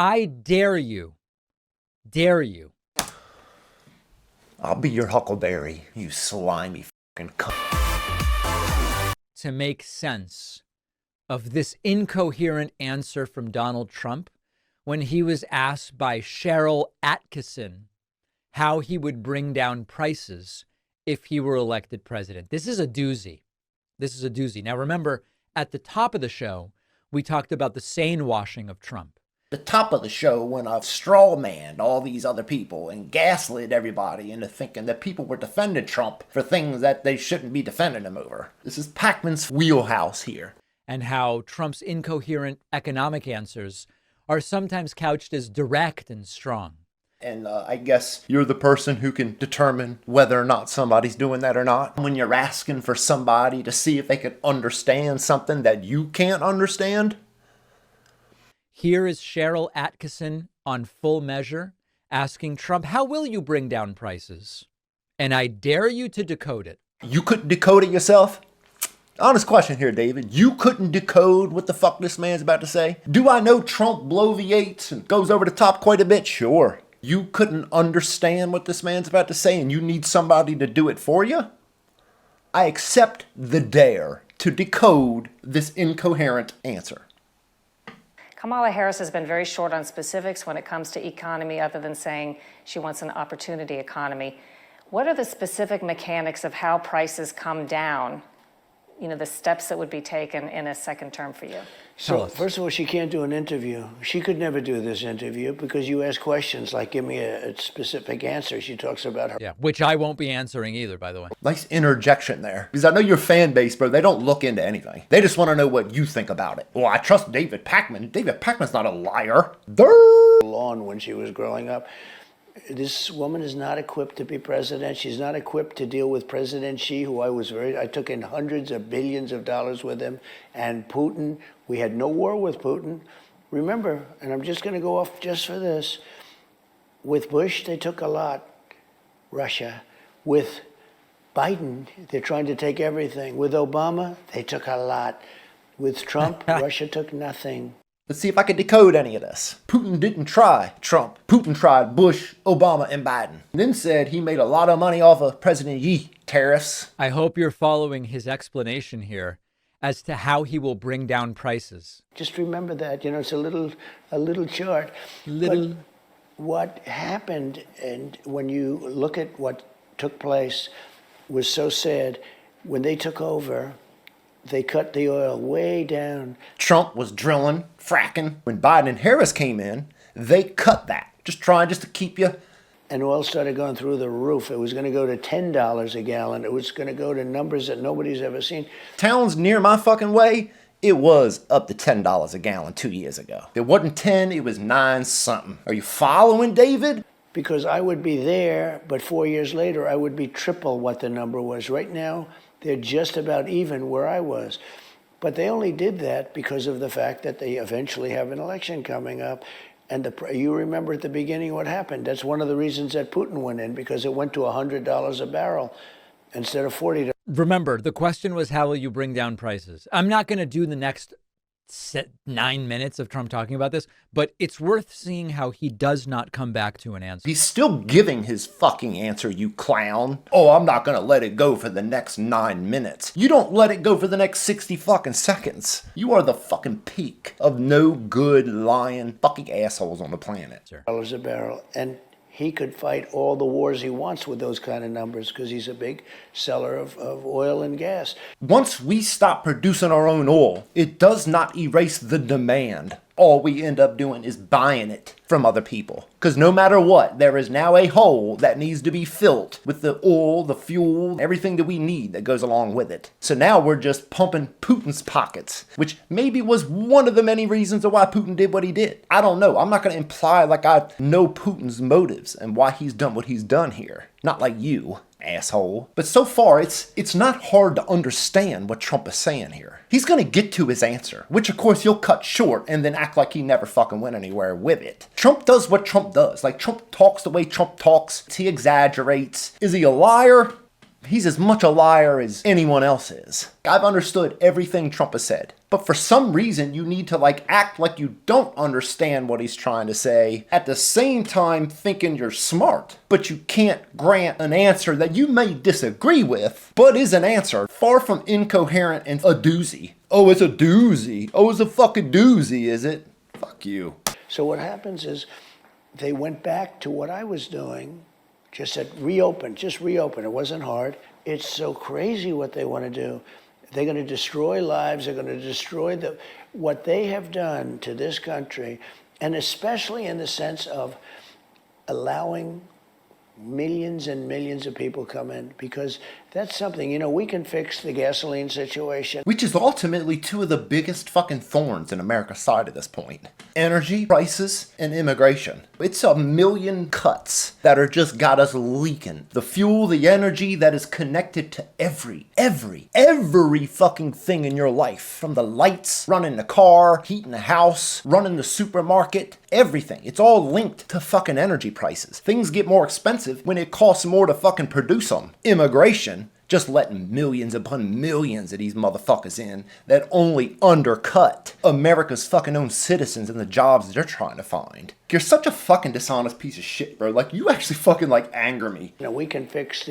I dare you, I'll be your huckleberry, you slimy fucking cunt. To make sense of this incoherent answer from Donald Trump when he was asked by Cheryl Atkinson how he would bring down prices if he were elected president. This is a doozy. Now, remember, at the top of the show, we talked about the sane washing of Trump. The top of the show when I've straw manned all these other people and gaslit everybody into thinking that people were defending Trump for things that they shouldn't be defending him over. This is Pakman's wheelhouse here. And how Trump's incoherent economic answers are sometimes couched as direct and strong. And I guess you're the person who can determine whether or not somebody's doing that or not. When you're asking for somebody to see if they can understand something that you can't understand. Here is Cheryl Atkinson on Full Measure asking Trump, how will you bring down prices? And I dare you to decode it. You couldn't decode it yourself? Honest question here, David. You couldn't decode what the fuck this man's about to say? Do I know Trump bloviates and goes over the top quite a bit? Sure. You couldn't understand what this man's about to say and you need somebody to do it for you? I accept the dare to decode this incoherent answer. Kamala Harris has been very short on specifics when it comes to economy, other than saying she wants an opportunity economy. What are the specific mechanics of how prices come down? You know, the steps that would be taken in a second term for you? So, first of all, she can't do an interview. She could never do this interview because you ask questions like, give me a specific answer. She talks about her. Yeah, which I won't be answering either, by the way. Nice interjection there. Because I know your fan base, bro, they don't look into anything. They just want to know what you think about it. Well, I trust David Pakman. David Pakman's not a liar. Lawn when she was growing up. This woman is not equipped to be president. She's not equipped to deal with President Xi, who I took in hundreds of billions of dollars with him, and Putin. We had no war with Putin. Remember, and I'm just going to go off just for this, with Bush, they took a lot, Russia. With Biden, they're trying to take everything. With Obama, they took a lot. With Trump, Russia took nothing. Let's see if I can decode any of this. Putin didn't try Trump. Putin tried Bush, Obama, and Biden. And then said he made a lot of money off of President Xi tariffs. I hope you're following his explanation here as to how he will bring down prices. Just remember that, you know, it's a little chart. But what happened, and when you look at what took place, was so sad. When they took over, they cut the oil way down. Trump was drilling, fracking. When Biden and Harris came in, they cut that. Just to keep you. And oil started going through the roof. It was going to go to $10 a gallon. It was going to go to numbers that nobody's ever seen. Towns near my fucking way, it was up to $10 a gallon 2 years ago. It wasn't 10, it was 9 something. Are you following, David? Because I would be there, but 4 years later, I would be triple what the number was. Right now, they're just about even where I was. But they only did that because of the fact that they eventually have an election coming up. And you remember at the beginning what happened. That's one of the reasons that Putin went in, because it went to $100 a barrel instead of $40. Remember, the question was, how will you bring down prices? I'm not going to do the next 9 minutes of Trump talking about this, but it's worth seeing how he does not come back to an answer. He's still giving his fucking answer, you clown. Oh, I'm not gonna let it go for the next 9 minutes. You don't let it go for the next 60 fucking seconds. You are the fucking peak of no good lying fucking assholes on the planet. $100 a barrel. And he could fight all the wars he wants with those kind of numbers because he's a big seller of oil and gas. Once we stop producing our own oil, it does not erase the demand. All we end up doing is buying it from other people. Because no matter what, there is now a hole that needs to be filled with the oil, the fuel, everything that we need that goes along with it. So now we're just pumping Putin's pockets, which maybe was one of the many reasons of why Putin did what he did. I don't know. I'm not going to imply like I know Putin's motives and why he's done what he's done here. Not like you, asshole. But so far, it's not hard to understand what Trump is saying here. He's going to get to his answer, which of course he'll cut short and then act like he never fucking went anywhere with it. Trump does what Trump does. Like, Trump talks the way Trump talks. He exaggerates. Is he a liar? He's as much a liar as anyone else is. I've understood everything Trump has said. But for some reason, you need to act like you don't understand what he's trying to say, at the same time thinking you're smart. But you can't grant an answer that you may disagree with, but is an answer. Far from incoherent and a doozy. Oh, it's a doozy. Oh, it's a fucking doozy, is it? Fuck you. So what happens is they went back to what I was doing, just said reopen, just reopen. It wasn't hard. It's so crazy what they want to do. They're going to destroy lives. They're going to destroy what they have done to this country, and especially in the sense of allowing millions and millions of people come in, because that's something, we can fix the gasoline situation. Which is ultimately two of the biggest fucking thorns in America's side at this point. Energy prices and immigration. It's a million cuts that are just got us leaking. The fuel, the energy that is connected to every fucking thing in your life. From the lights, running the car, heating the house, running the supermarket, everything. It's all linked to fucking energy prices. Things get more expensive when it costs more to fucking produce them. Immigration, just letting millions upon millions of these motherfuckers in that only undercut America's fucking own citizens and the jobs that they're trying to find. You're such a fucking dishonest piece of shit, bro. You actually fucking anger me. We can fix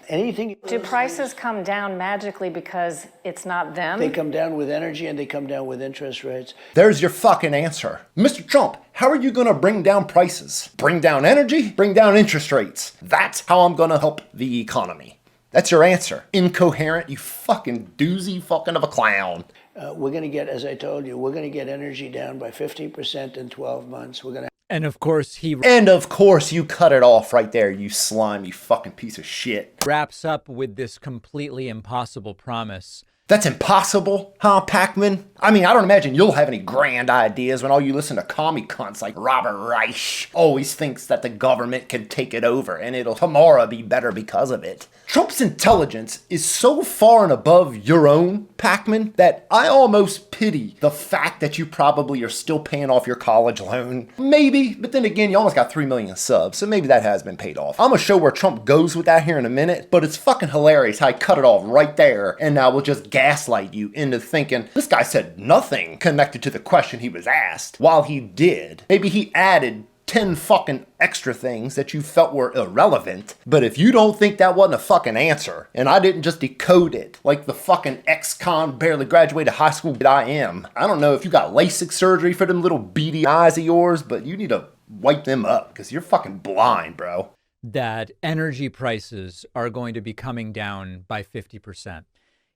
anything. Do prices come down magically because it's not them? They come down with energy and they come down with interest rates. There's your fucking answer. Mr. Trump, how are you gonna bring down prices? Bring down energy? Bring down interest rates. That's how I'm gonna help the economy. That's your answer. Incoherent, you fucking doozy fucking of a clown. We're going to get, as I told you, we're going to get energy down by 50% in 12 months. And of course, you cut it off right there, you slimy fucking piece of shit. wraps up with this completely impossible promise. That's impossible, huh, Pakman? I don't imagine you'll have any grand ideas when all you listen to commie cunts like Robert Reich always thinks that the government can take it over and it'll tomorrow be better because of it. Trump's intelligence is so far and above your own, Pakman, that I almost pity the fact that you probably are still paying off your college loan. Maybe, but then again, you almost got 3 million subs, so maybe that has been paid off. I'm gonna show where Trump goes with that here in a minute, but it's fucking hilarious how he cut it off right there, and now we'll just gaslight you into thinking this guy said nothing connected to the question he was asked, while he did. Maybe he added 10 fucking extra things that you felt were irrelevant, but if you don't think that wasn't a fucking answer, and I didn't just decode it like the fucking ex-con barely graduated high school that I am, I don't know if you got LASIK surgery for them little beady eyes of yours, but you need to wipe them up, because you're fucking blind, bro. That energy prices are going to be coming down by 50%.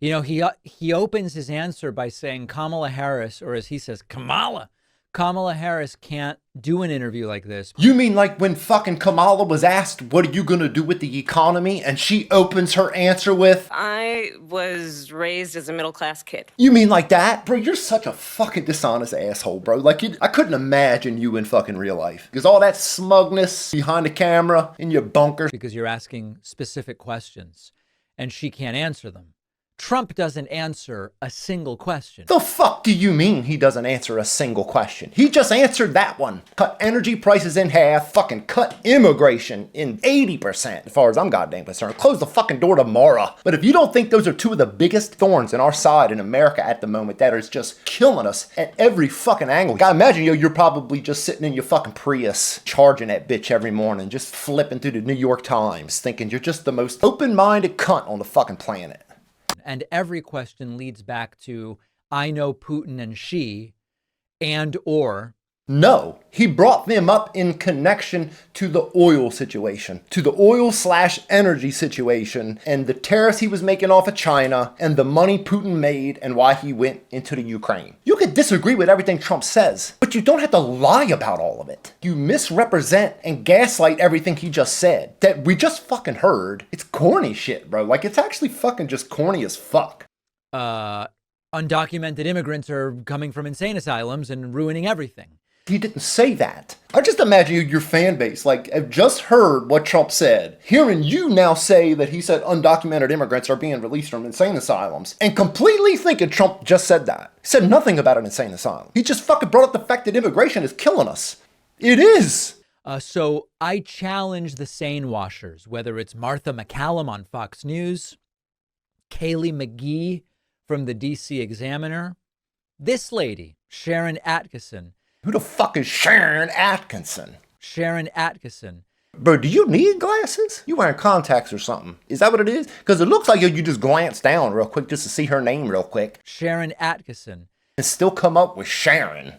He opens his answer by saying Kamala Harris, or as he says, Kamala Harris can't do an interview like this. You mean like when fucking Kamala was asked, what are you gonna do with the economy? And she opens her answer with, I was raised as a middle-class kid. You mean like that? Bro, you're such a fucking dishonest asshole, bro. I couldn't imagine you in fucking real life. Because all that smugness behind the camera in your bunker. Because you're asking specific questions and she can't answer them. Trump doesn't answer a single question. The fuck do you mean he doesn't answer a single question? He just answered that one. Cut energy prices in half, fucking cut immigration in 80%, as far as I'm goddamn concerned. Close the fucking door tomorrow. But if you don't think those are two of the biggest thorns in our side in America at the moment that is just killing us at every fucking angle. I imagine you're probably just sitting in your fucking Prius, charging that bitch every morning, just flipping through the New York Times, thinking you're just the most open-minded cunt on the fucking planet. And every question leads back to, I know Putin and Xi, or... No, he brought them up in connection to the oil situation, to the oil/energy situation, and the tariffs he was making off of China, and the money Putin made, and why he went into the Ukraine. You could disagree with everything Trump says, but you don't have to lie about all of it. You misrepresent and gaslight everything he just said, that we just fucking heard. It's corny shit, bro. It's actually fucking just corny as fuck. Undocumented immigrants are coming from insane asylums and ruining everything. He didn't say that. I just imagine your fan base, have just heard what Trump said, hearing you now say that he said undocumented immigrants are being released from insane asylums, and completely thinking Trump just said that. He said nothing about an insane asylum. He just fucking brought up the fact that immigration is killing us. It is. So I challenge the sane washers, whether it's Martha McCallum on Fox News, Kaylee McGee from the DC Examiner, this lady, Sharon Attkisson. Who the fuck is Sharon Attkisson? Sharon Attkisson. Bro, do you need glasses? You wearing contacts or something? Is that what it is? Because it looks like you just glance down real quick just to see her name real quick. Sharon Attkisson. And still come up with Sharon.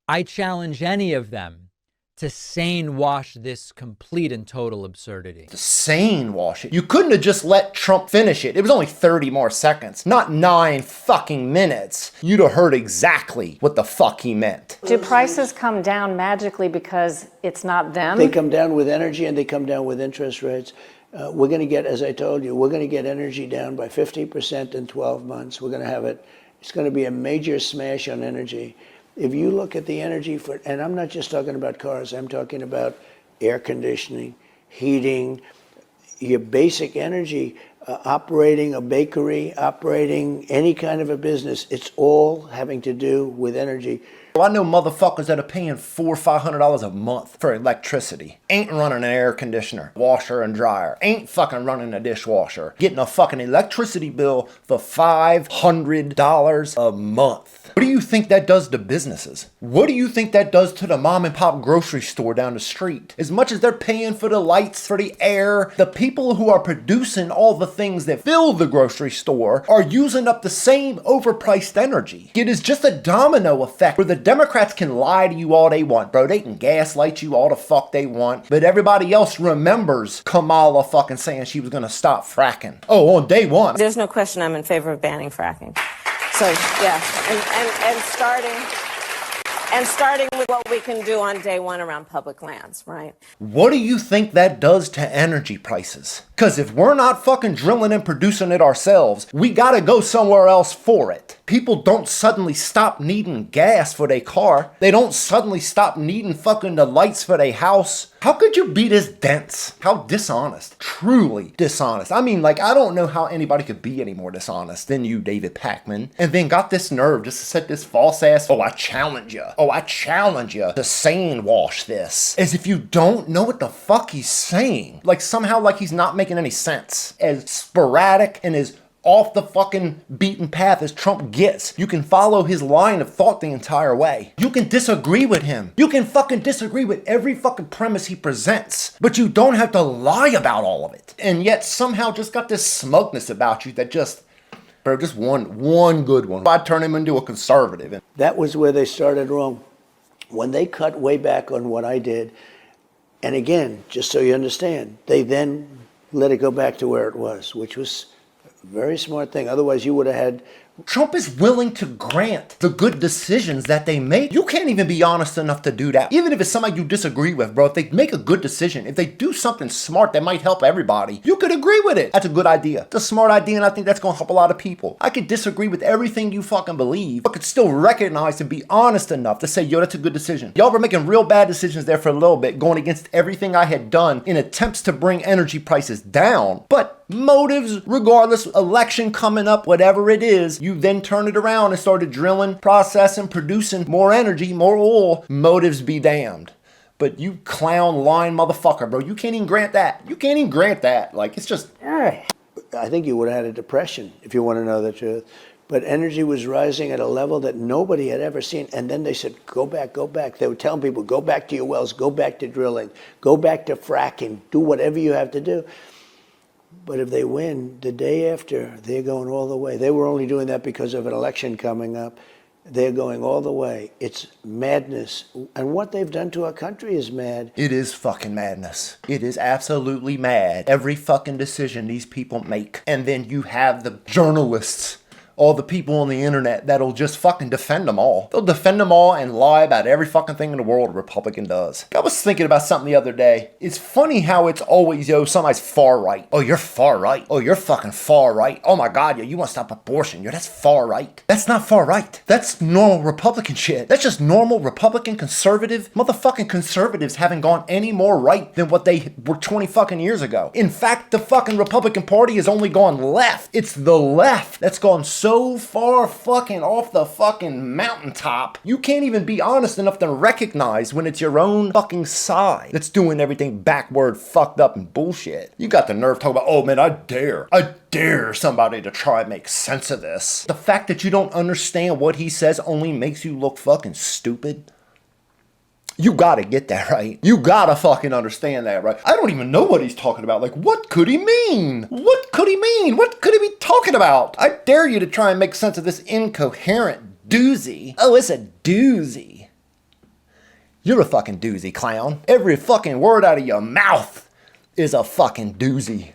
I challenge any of them to sane wash this complete and total absurdity. To sane wash it. You couldn't have just let Trump finish it. It was only 30 more seconds, not 9 fucking minutes. You'd have heard exactly what the fuck he meant. Do prices come down magically because it's not them? They come down with energy and they come down with interest rates. We're going to get, as I told you, we're going to get energy down by 50% in 12 months. We're going to have it. It's going to be a major smash on energy. If you look at the energy for, and I'm not just talking about cars, I'm talking about air conditioning, heating, your basic energy, operating a bakery, operating any kind of a business, it's all having to do with energy. I know motherfuckers that are paying $400 or $500 a month for electricity. Ain't running an air conditioner, washer and dryer. Ain't fucking running a dishwasher. Getting a fucking electricity bill for $500 a month. What do you think that does to businesses? What do you think that does to the mom and pop grocery store down the street? As much as they're paying for the lights, for the air, the people who are producing all the things that fill the grocery store are using up the same overpriced energy. It is just a domino effect where the Democrats can lie to you all they want, bro. They can gaslight you all the fuck they want, but everybody else remembers Kamala fucking saying she was gonna stop fracking. Oh, on day one. There's no question I'm in favor of banning fracking. So, yeah, and starting with what we can do on day one around public lands, right? What do you think that does to energy prices? Because if we're not fucking drilling and producing it ourselves, we gotta go somewhere else for it. People don't suddenly stop needing gas for their car. They don't suddenly stop needing fucking the lights for their house. How could you be this dense? How dishonest. Truly dishonest. I mean, like, I don't know how anybody could be any more dishonest than you, David Pakman. And then got this nerve just to set this false ass, oh, I challenge you. Oh, I challenge you to sane wash this. As if you don't know what the fuck he's saying. Like, somehow, like he's not making any sense. As sporadic and as off the fucking beaten path as Trump gets, you can follow his line of thought the entire way. You can disagree with him. You can fucking disagree with every fucking premise he presents, but you don't have to lie about all of it. And yet somehow just got this smugness about you that just, bro, just one good one. I'd turn him into a conservative. That was where they started wrong. When they cut way back on what I did, and again, just so you understand, they then let it go back to where it was, which was very smart thing. Otherwise, you would have had. Trump is willing to grant the good decisions that they make. You can't even be honest enough to do that. Even if it's somebody you disagree with, bro, if they make a good decision, if they do something smart that might help everybody, you could agree with it. That's a good idea. It's a smart idea, and I think that's going to help a lot of people. I could disagree with everything you fucking believe, but could still recognize and be honest enough to say, yo, that's a good decision. Y'all were making real bad decisions there for a little bit, going against everything I had done in attempts to bring energy prices down. But motives, regardless, election coming up, whatever it is, you then turn it around and started drilling, processing, producing more energy, more oil. Motives be damned. But you clown, lying motherfucker, bro, you can't even grant that. You can't even grant that. Like, it's just, I think you would have had a depression, if you want to know the truth. But energy was rising at a level that nobody had ever seen. And then they said, go back, go back. They were telling people, go back to your wells, go back to drilling, go back to fracking, do whatever you have to do. But if they win, the day after, they're going all the way. They were only doing that because of an election coming up. They're going all the way. It's madness. And what they've done to our country is mad. it is fucking madness. It is absolutely mad. Every fucking decision these people make. And then you have the journalists, all the people on the internet that'll just fucking defend them all. They'll defend them all and lie about every fucking thing in the world a Republican does. I was thinking about something the other day. It's funny how it's always, yo, somebody's far right. Oh, you're far right. Oh, you're fucking far right. Oh my God, yo, you want to stop abortion. Yo, that's far right. That's not far right. That's normal Republican shit. That's just normal Republican conservative. Motherfucking conservatives haven't gone any more right than what they were 20 fucking years ago. In fact, the fucking Republican Party has only gone left. It's the left that's gone so so far fucking off the fucking mountaintop, you can't even be honest enough to recognize when it's your own fucking side that's doing everything backward, fucked up, and bullshit. You got the nerve talking about, oh man, I dare somebody to try and make sense of this. The fact that you don't understand what he says only makes you look fucking stupid. You gotta get that right. You gotta fucking understand that, right? I don't even know what he's talking about. Like, what could he mean? What could he mean? What could he be talking about? I dare you to try and make sense of this incoherent doozy. Oh, it's a doozy. You're a fucking doozy, clown. Every fucking word out of your mouth is a fucking doozy.